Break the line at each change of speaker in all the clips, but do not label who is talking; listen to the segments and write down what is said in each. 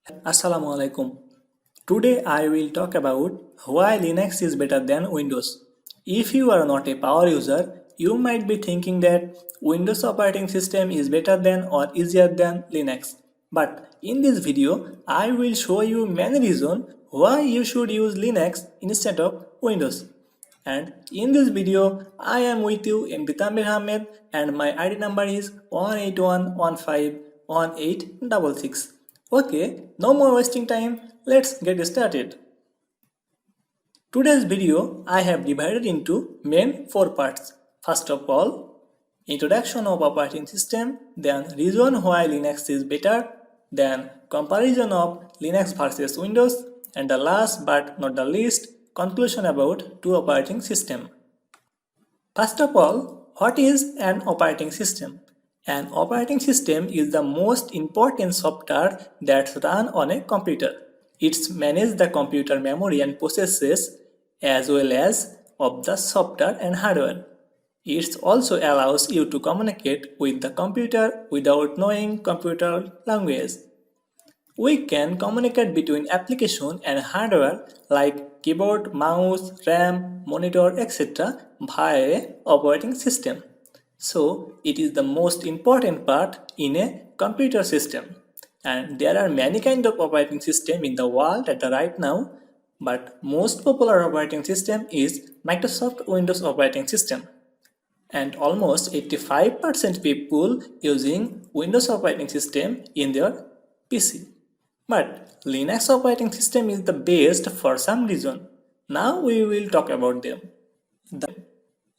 Assalamu alaikum. Today I will talk about why Linux is better than Windows. If you are not a power user, you might be thinking that Windows operating system is better than or easier than Linux. But in this video, I will show you many reasons why you should use Linux instead of Windows. And in this video, I am with you MD Tamir Ahmed and my ID number is 181151866. Okay, no more wasting time, let's get started. Today's video I have divided into main 4 parts. First of all, introduction of operating system, then reason why Linux is better, then comparison of Linux versus Windows, and the last but not the least, conclusion about two operating system. First of all, what is an operating system? An operating system is the most important software that's run on a computer. It manages the computer memory and processes as well as of the software and hardware. It also allows you to communicate with the computer without knowing computer language. We can communicate between application and hardware like keyboard, mouse, RAM, monitor, etc. via operating system. So it is the most important part in a computer system. And there are many kinds of operating system in the world at the right now, but most popular operating system is Microsoft Windows operating system. And almost 85% people using Windows operating system in their PC. But Linux operating system is the best for some reason. Now we will talk about them.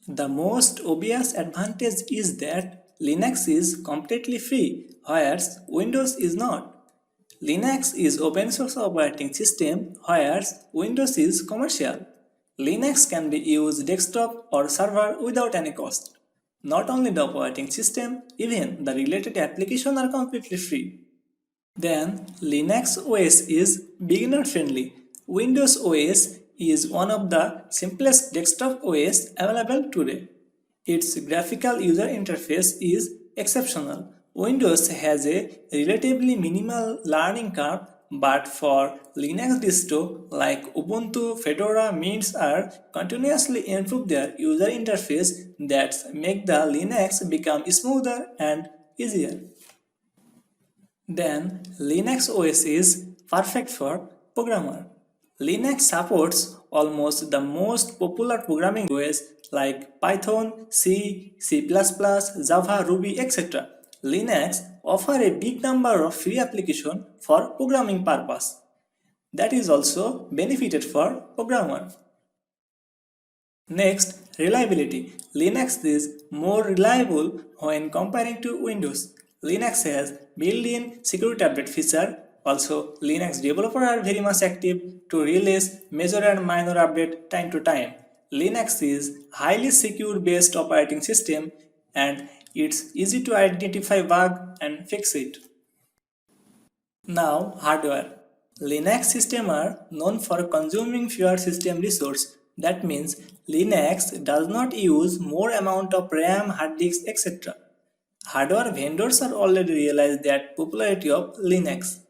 The most obvious advantage is that Linux is completely free, whereas Windows is not. Linux is open source operating system, whereas Windows is commercial. Linux can be used desktop or server without any cost. Not only the operating system, even the related applications are completely free. Then Linux OS is beginner friendly. Windows OS is one of the simplest desktop OS available today. Its graphical user interface is exceptional. Windows has a relatively minimal learning curve, but for Linux distro like Ubuntu, Fedora, Mint are continuously improve their user interface that make the Linux become smoother and easier. Then Linux OS is perfect for programmer. Linux supports almost the most popular programming languages like Python, C, C++, Java, Ruby, etc. Linux offer a big number of free applications for programming purpose. That is also benefited for programmer. Next, reliability. Linux is more reliable when comparing to Windows. Linux has built-in security update feature. Also, Linux developers are very much active to release major and minor update time to time. Linux is highly secure based operating system and it's easy to identify bug and fix it. Now, hardware. Linux systems are known for consuming fewer system resources. That means Linux does not use more amount of RAM, hard disks, etc. Hardware vendors are already realized that popularity of Linux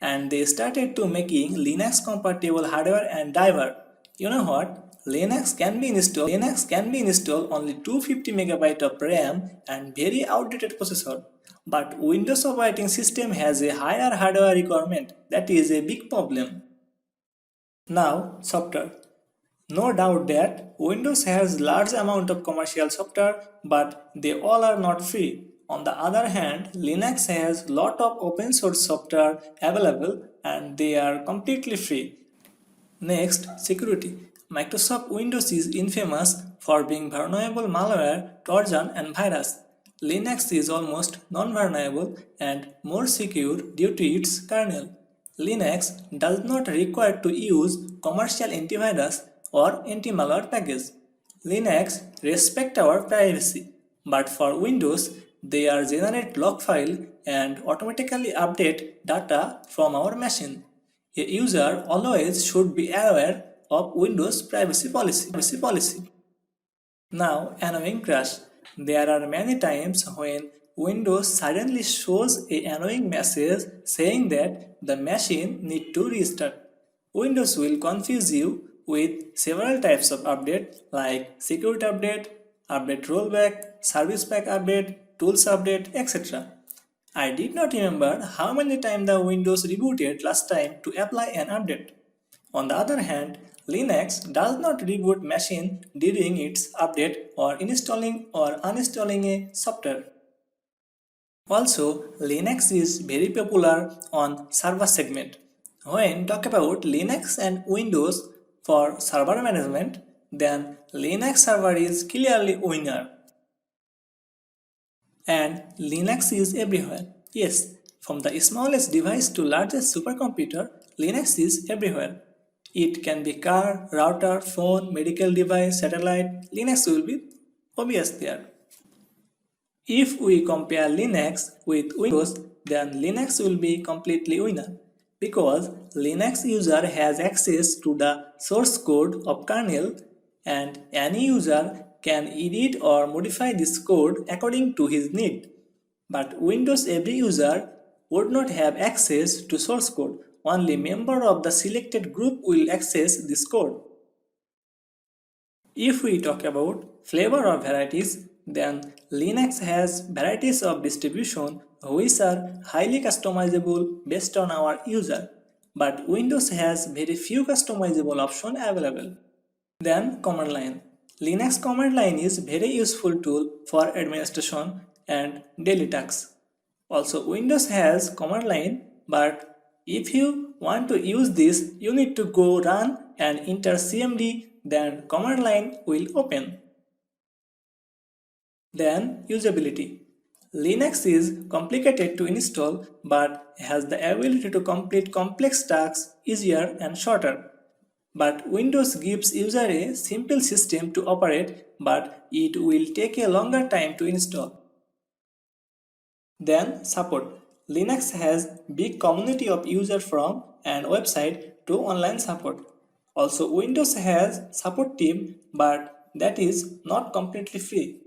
and they started to making Linux compatible hardware and driver. You know what? Linux can be installed only 250 MB of RAM and very outdated processor. But Windows operating system has a higher hardware requirement. That is a big problem. Now, software. No doubt that Windows has large amount of commercial software, but they all are not free. On the other hand, Linux has lot of open source software available and they are completely free. Next, security. Microsoft Windows is infamous for being vulnerable malware, Trojan and virus. Linux is almost non-vulnerable and more secure due to its kernel. Linux does not require to use commercial antivirus or anti-malware package. Linux respect our privacy, but for Windows, they are generate log file and automatically update data from our machine. A user always should be aware of Windows privacy policy. Now, annoying crash. There are many times when Windows suddenly shows a annoying message saying that the machine need to restart. Windows will confuse you with several types of update like security update, update rollback, service pack update, tools update, etc. I did not remember how many times the Windows rebooted last time to apply an update. On the other hand, Linux does not reboot machine during its update or installing or uninstalling a software. Also, Linux is very popular on server segment. When talk about Linux and Windows for server management, then Linux server is clearly winner. And Linux is everywhere. Yes, from the smallest device to largest supercomputer, Linux is everywhere. It can be car, router, phone, medical device, satellite. Linux will be obvious there. If we compare Linux with Windows, then Linux will be completely winner because Linux user has access to the source code of kernel and any user can edit or modify this code according to his need. But Windows every user would not have access to source code. Only member of the selected group will access this code. If we talk about flavor or varieties, then Linux has varieties of distribution which are highly customizable based on our user, but Windows has very few customizable options available. Then command line. Linux command line is very useful tool for administration and daily tasks. Also Windows has command line, but if you want to use this, you need to go run and enter cmd, then command line will open. Then usability. Linux is complicated to install but has the ability to complete complex tasks easier and shorter. But Windows gives user a simple system to operate but it will take a longer time to install. Then support. Linux has big community of user from and website to online support. Also Windows has support team but that is not completely free.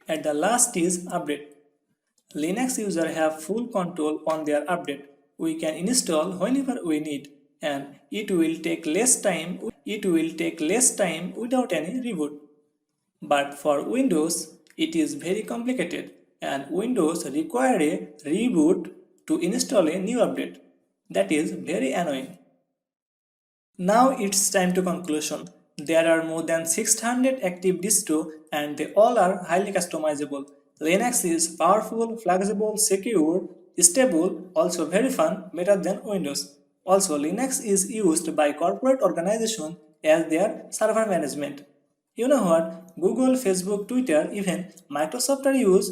At the last is update. Linux users have full control on their update. We can install whenever we need and it will take less time without any reboot. But for Windows, it is very complicated and Windows require a reboot to install a new update. That is very annoying. Now it's time to conclusion. There are more than 600 active distro and they all are highly customizable. Linux is powerful, flexible, secure, stable, also very fun, better than Windows. Also Linux is used by corporate organizations as their server management. You know what? Google, Facebook, Twitter, even Microsoft are use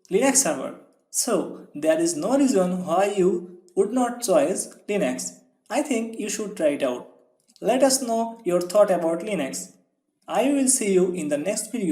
Linux server. So there is no reason why you would not choose Linux. I think you should try it out. Let us know your thought about Linux. I will see you in the next video.